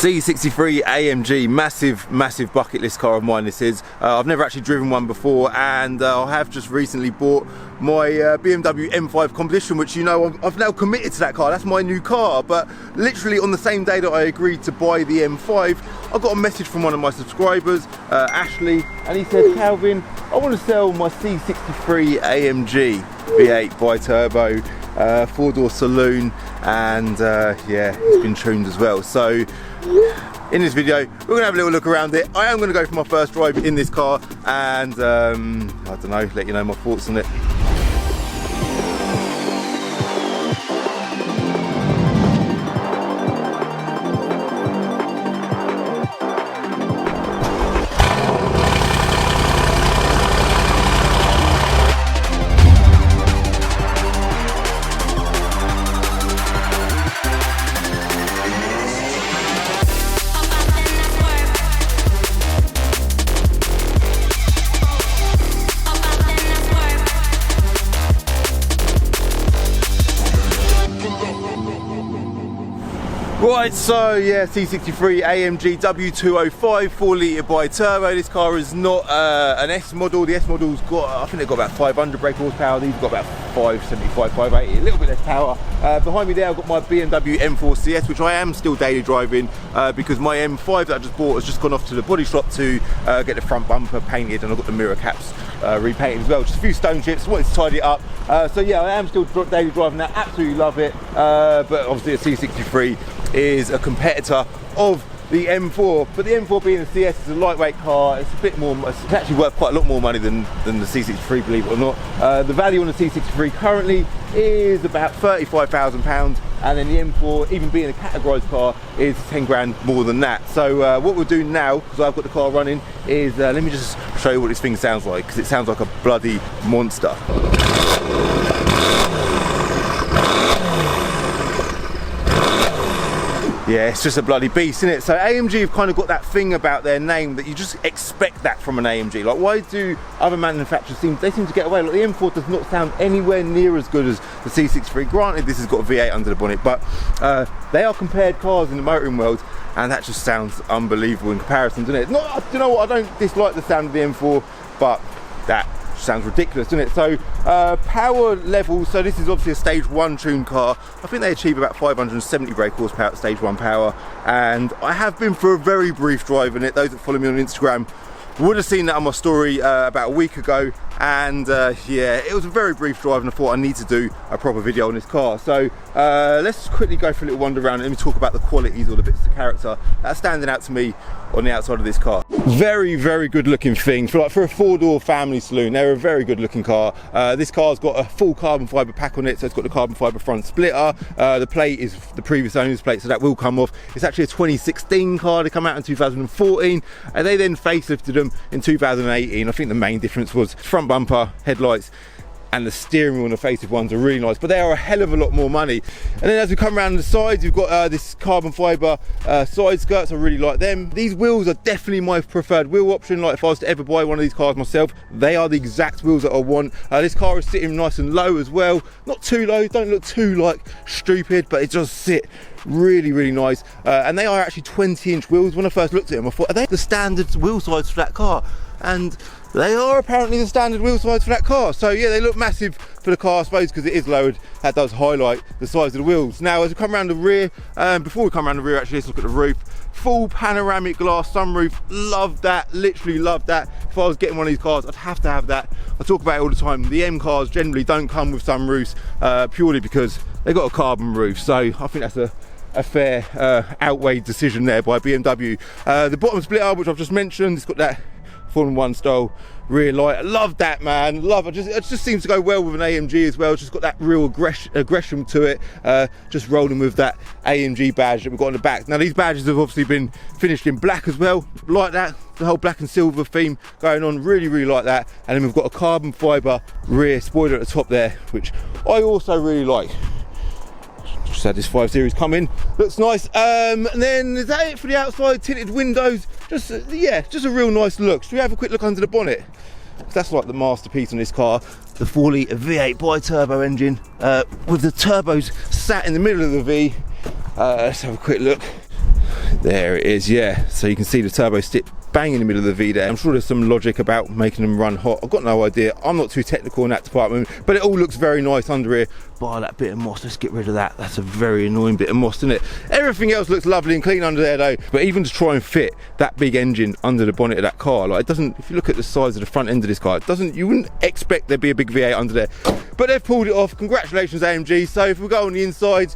C63 Amg, massive bucket list car of mine this is. I've never actually driven one before, and I have just recently bought my BMW M5 Competition, which, you know, I've now committed to that car. That's my new car. But literally on the same day that I agreed to buy the M5, I got a message from one of my subscribers, Ashley, and he said, Calvin, I want to sell my C63 Amg V8 bi-turbo, 4-door saloon, and yeah, it's been tuned as well. So in this video we're going to have a little look around it. I am going to go for my first drive in this car, and I don't know, let you know my thoughts on it. Right, so yeah, C63 Amg W205 4-litre bi-turbo. This car is not an S model. The S model's got, I think they've got about 500 brake horsepower. These have got about 575, 580, a little bit less power. Behind me there I've got my BMW M4 CS, which I am still daily driving because my M5 that I just bought has just gone off to the body shop to get the front bumper painted, and I've got the mirror caps repainted as well. Just a few stone chips, wanted to tidy it up. So yeah, I am still daily driving that, absolutely love it. But obviously a C63 is a competitor of the M4, but the M4 being a CS is a lightweight car. It's a bit more, it's actually worth quite a lot more money than the C63, believe it or not. The value on the C63 currently is about £35,000, and then the M4, even being a categorised car, is 10 grand more than that. So what we'll do now, because I've got the car running, is let me just show you what this thing sounds like, because it sounds like a bloody monster. Yeah, it's just a bloody beast, isn't it? So AMG have kind of got that thing about their name that you just expect that from an AMG. Like, why do other manufacturers seem to get away? Like, the M4 does not sound anywhere near as good as the C63. Granted, this has got a V8 under the bonnet, but they are compared cars in the motoring world, and that just sounds unbelievable in comparison, doesn't it? Not, you know what, I don't dislike the sound of the M4, but that sounds ridiculous, doesn't it? So power level, so this is obviously a stage 1 tuned car. I think they achieve about 570 brake horsepower at stage 1 power, and I have been for a very brief drive in it. Those that follow me on Instagram would have seen that on my story about a week ago, and yeah, it was a very brief drive, and I thought I need to do a proper video on this car. So let's quickly go for a little wander around and let me talk about the qualities or the bits of character that's standing out to me on the outside of this car. Very good looking thing for a 4-door family saloon. They're a very good looking car. This car's got a full carbon fibre pack on it, so it's got the carbon fibre front splitter. The plate is the previous owner's plate, so that will come off. It's actually a 2016 car. They come out in 2014, and they then facelifted them in 2018. I think the main difference was front bumper, headlights, and the steering wheel on the facelift ones are really nice, but they are a hell of a lot more money. And then as we come around the sides, you've got this carbon fibre side skirts. I really like them. These wheels are definitely my preferred wheel option. Like, if I was to ever buy one of these cars myself, they are the exact wheels that I want. This car is sitting nice and low as well. Not too low, don't look too like stupid, but it does sit really nice. And they are actually 20-inch wheels. When I first looked at them, I thought, are they the standard wheel size for that car? And they are apparently the standard wheel size for that car. So yeah, they look massive for the car, I suppose, because it is lowered. That does highlight the size of the wheels. Now, as we come around the rear, before we come around the rear, actually, let's look at the roof. Full panoramic glass sunroof, love that, literally love that. If I was getting one of these cars, I'd have to have that. I talk about it all the time. The M cars generally don't come with sunroofs purely because they've got a carbon roof. So I think that's a fair outweighed decision there by BMW. The bottom splitter, which I've just mentioned, it's got that Formula 1 style rear light. I love that, man. Love it. It just seems to go well with an AMG as well. It's just got that real aggression to it. Just rolling with that AMG badge that we've got on the back. Now, these badges have obviously been finished in black as well. Like that, the whole black and silver theme going on. Really like that. And then we've got a carbon fibre rear spoiler at the top there, which I also really like. Just had this 5 Series come in, looks nice. And then is that it for the outside? Tinted windows, just yeah, just a real nice look. Should we have a quick look under the bonnet? That's like the masterpiece on this car. The 4-litre V8 bi-turbo engine with the turbos sat in the middle of the V. Let's have a quick look. There it is, yeah. So you can see the turbo stick bang in the middle of the V there. I'm sure there's some logic about making them run hot. I've got no idea. I'm not too technical in that department, but it all looks very nice under here. Bar that bit of moss, let's get rid of that. That's a very annoying bit of moss, isn't it? Everything else looks lovely and clean under there though. But even to try and fit that big engine under the bonnet of that car, like it doesn't, if you look at the size of the front end of this car, it doesn't, you wouldn't expect there'd be a big V8 under there. But they've pulled it off. Congratulations AMG. So if we go on the inside,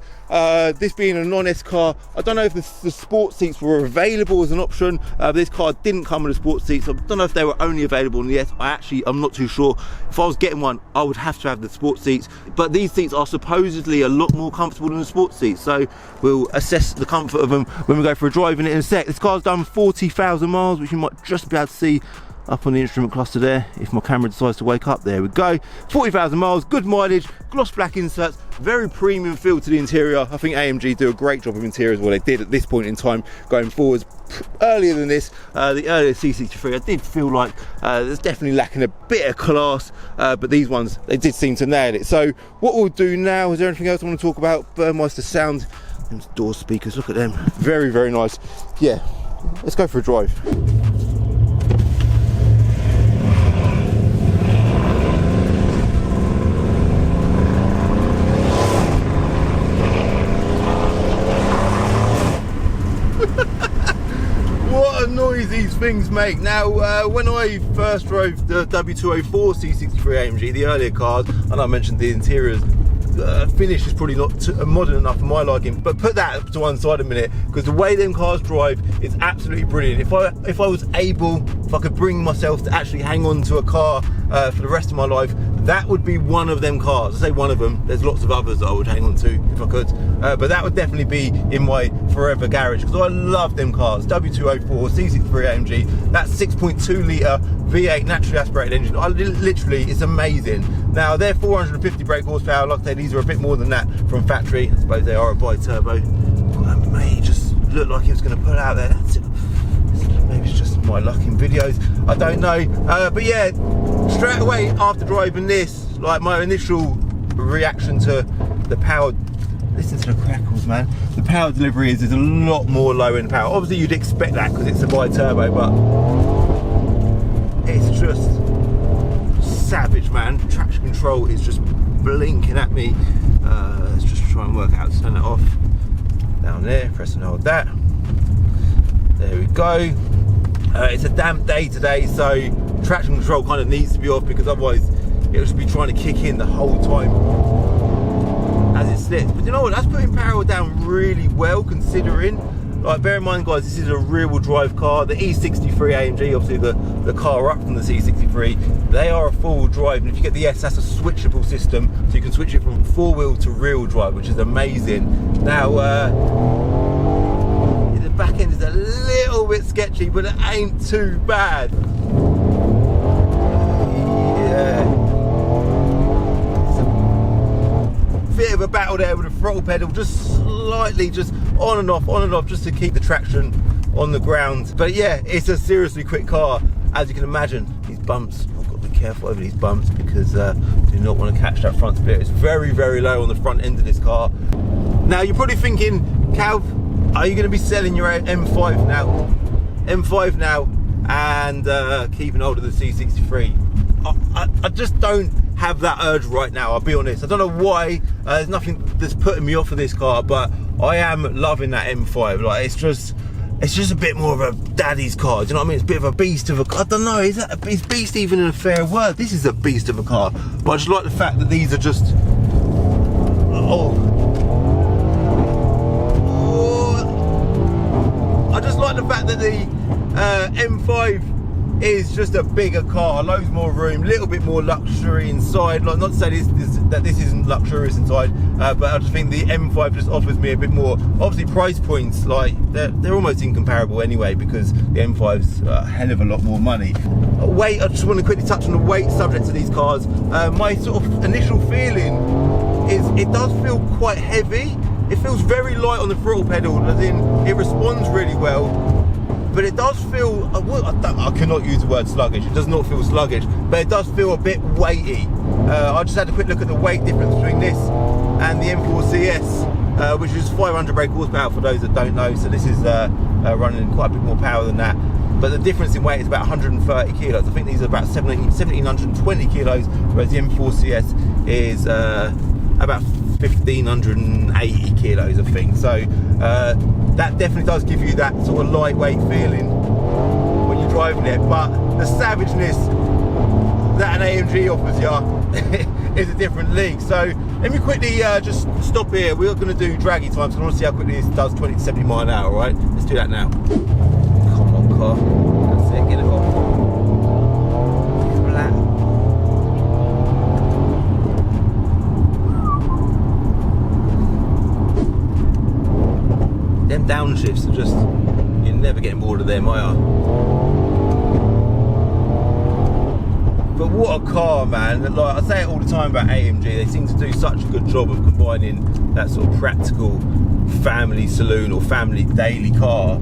this being a non-S car, I don't know if the sports seats were available as an option. This car didn't come with a sports seat, so I don't know if they were only available in the S. I'm not too sure. If I was getting one, I would have to have the sports seats, but these seats are supposedly a lot more comfortable than the sports seats, so we'll assess the comfort of them when we go for a drive in it in a sec. This car's done 40,000 miles, which you might just be able to see up on the instrument cluster there if my camera decides to wake up. There we go, 40,000 miles, good mileage, gloss black inserts, very premium feel to the interior. I think AMG do a great job of interiors, well they did at this point in time. Going forwards, earlier than this, the earlier C63, I did feel like there's definitely lacking a bit of class, but these ones, they did seem to nail it. So what we'll do now, is there anything else I want to talk about? Burmeister sound, those door speakers, look at them, very, very nice. Yeah, let's go for a drive. What a noise these things make. Now, when I first drove the W204 C63 Amg, the earlier cars, and I mentioned the interiors, finish is probably not modern enough for my liking, but put that to one side a minute, because the way them cars drive is absolutely brilliant. If I was able, if I could bring myself to actually hang on to a car for the rest of my life, that would be one of them cars. I say one of them, there's lots of others that I would hang on to if I could, but that would definitely be in my forever garage, because I love them cars. W204 C63 AMG, that 6.2 litre V8 naturally aspirated engine, literally, it's amazing. Now they're 450 brake horsepower, like I say, these are a bit more than that from factory. I suppose they are a bi-turbo. That may just look like it was going to pull out there. That's it. Maybe it's just my luck in videos, I don't know. But yeah, straight away after driving this, like my initial reaction to the power, listen to the crackles, man. The power delivery is a lot more low in power. Obviously you'd expect that because it's a bi-turbo, but it's just savage, man. Traction control is just blinking at me. Let's just try and work out, turn it off. Down there, press and hold that. There we go. It's a damp day today, so traction control kind of needs to be off, because otherwise it'll just be trying to kick in the whole time as it slips. But you know what, that's putting power down really well, considering, like, bear in mind guys, this is a rear-wheel drive car. The E63 AMG, obviously the car up from the C63, they are a four-wheel drive, and if you get the S, that's a switchable system, so you can switch it from four-wheel to rear-wheel drive, which is amazing. Now the back end is a little bit sketchy, but it ain't too bad. Yeah, bit of a battle there with the throttle pedal, just slightly, just on and off, just to keep the traction on the ground. But yeah, it's a seriously quick car, as you can imagine. These bumps, I've got to be careful over these bumps, because I do not want to catch that front split. It's very, very low on the front end of this car. Now you're probably thinking, Calv, are you going to be selling your M5 now and keeping hold of the C63? I just don't have that urge right now, I'll be honest. I don't know why. There's nothing that's putting me off of this car, but I am loving that M5. Like, it's just a bit more of a daddy's car. Do you know what I mean? It's a bit of a beast of a car. I don't know, is beast even a fair word? This is a beast of a car, but I just like the fact that these are just, I just like the fact that the M5 is just a bigger car, loads more room, little bit more luxury inside. Like, not to say that this isn't luxurious inside, but I just think the M5 just offers me a bit more. Obviously price points, like they're almost incomparable anyway, because the M5's a hell of a lot more money. Weight, I just want to quickly touch on the weight subject to these cars. My sort of initial feeling is it does feel quite heavy. It feels very light on the throttle pedal, as in it responds really well, but it does feel, I cannot use the word sluggish, it does not feel sluggish, but it does feel a bit weighty. I just had a quick look at the weight difference between this and the M4 CS. which is 500 brake horsepower for those that don't know. So this is running quite a bit more power than that. But the difference in weight is about 130 kilos. I think these are about 1720 kilos, whereas the M4CS is about 1580 kilos, I think. So that definitely does give you that sort of lightweight feeling when you're driving it. But the savageness that an AMG offers you is a different league. So let me quickly just stop here. We're going to do draggy times. I want to see how quickly this does 20 to 70 mile an hour. Right, let's do that now. Come on, car. That's it. Get it off. Flat. Them downshifts are just, you're never getting bored of them, are you? But what a car, man. Like, I say it all the time about AMG, they seem to do such a good job of combining that sort of practical family saloon or family daily car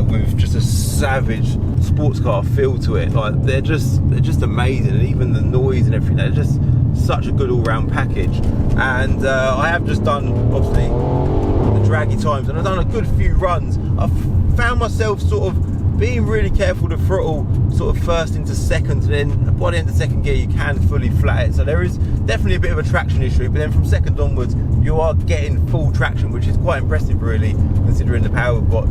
with just a savage sports car feel to it. Like, they're just amazing, and even the noise and everything, they're just such a good all-round package. And I have just done, obviously, the draggy times, and I've done a good few runs. I've found myself sort of being really careful to throttle sort of first into second, and then by the end of second gear you can fully flat it. So there is definitely a bit of a traction issue, but then from second onwards you are getting full traction, which is quite impressive really, considering the power we've got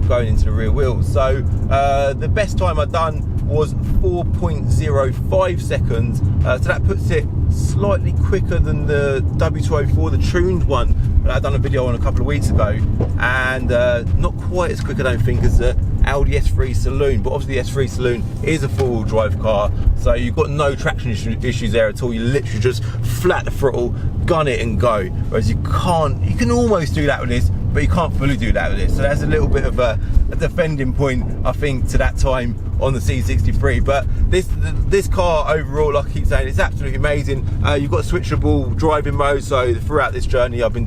going into the rear wheels. So the best time I've done was 4.05 seconds, so that puts it slightly quicker than the W204, the tuned one that I done a video on a couple of weeks ago, and not quite as quick, I don't think, as the Audi S3 Saloon. But obviously the S3 Saloon is a four-wheel drive car, so you've got no traction issues there at all. You literally just flat the throttle, gun it and go, whereas you can almost do that with this, but you can't fully do that with this. So that's a little bit of a defending point, I think, to that time on the C63. But this car overall, like I keep saying, it's absolutely amazing. You've got switchable driving mode, so throughout this journey I've been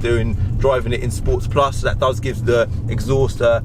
driving it in Sports Plus. So that does give the exhaust a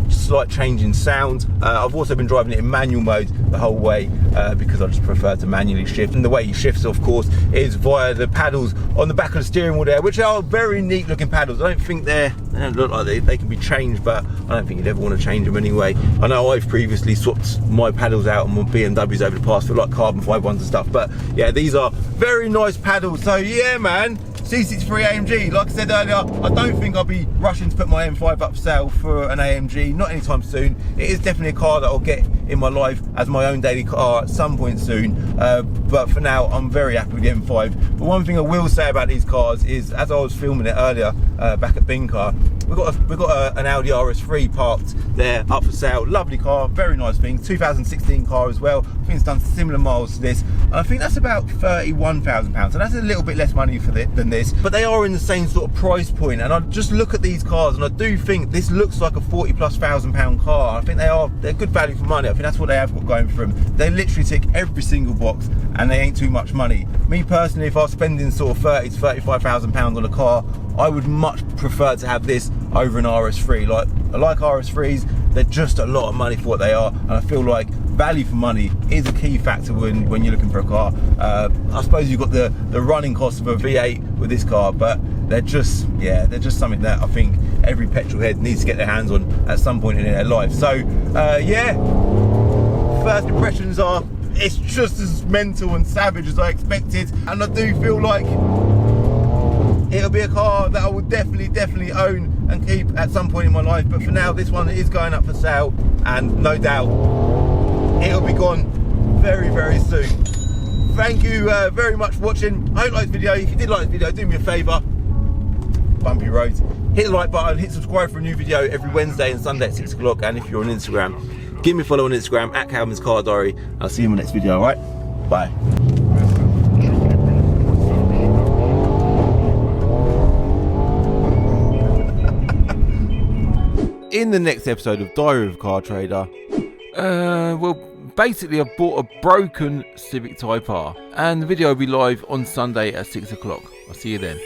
slight change in sound. I've also been driving it in manual mode the whole way because I just prefer to manually shift, and the way you shift, of course, is via the paddles on the back of the steering wheel there, which are very neat looking paddles. I don't think they don't look like they can be changed, but I don't think you'd ever want to change them anyway. I know I've previously swapped my paddles out on my BMWs over the past for like carbon fibre ones and stuff, but yeah, these are very nice paddles. So yeah, man, C63 AMG, like I said earlier, I don't think I'll be rushing to put my M5 up for sale for an AMG, not anytime soon. It is definitely a car that I'll get in my life as my own daily car at some point soon, but for now I'm very happy with the M5. But one thing I will say about these cars is, as I was filming it earlier back at Bin Car, we've got an Audi RS3 parked there up for sale. Lovely car, very nice thing, 2016 car as well. I think it's done similar miles to this, and I think that's about £31,000, so that's a little bit less money for than this, but they are in the same sort of price point. And I just look at these cars and I do think this looks like a £40,000+ car. I think they're good value for money. I think that's what they have got going for them. They literally tick every single box, and they ain't too much money. Me personally, if I was spending sort of £30,000 to £35,000 on a car, I would much prefer to have this over an RS3. Like, I like RS3s, they're just a lot of money for what they are, and I feel like value for money is a key factor when you're looking for a car. I suppose you've got the running cost of a V8 with this car, but they're just something that I think every petrol head needs to get their hands on at some point in their life. So yeah, first impressions are, it's just as mental and savage as I expected, and I do feel like it'll be a car that I will definitely own and keep at some point in my life. But for now, this one is going up for sale, and no doubt it'll be gone very, very soon. Thank you very much for watching. I hope you liked this video. If you did like this video, do me a favour, bumpy roads, hit the like button, hit subscribe for a new video every Wednesday and Sunday at 6 o'clock. And if you're on Instagram, give me a follow on Instagram at Calvin's Car Diary. I'll see you in my next video. Alright, bye. In the next episode of Diary of a Car Trader, well, basically I've bought a broken Civic Type R, and the video will be live on Sunday at 6 o'clock. I'll see you then.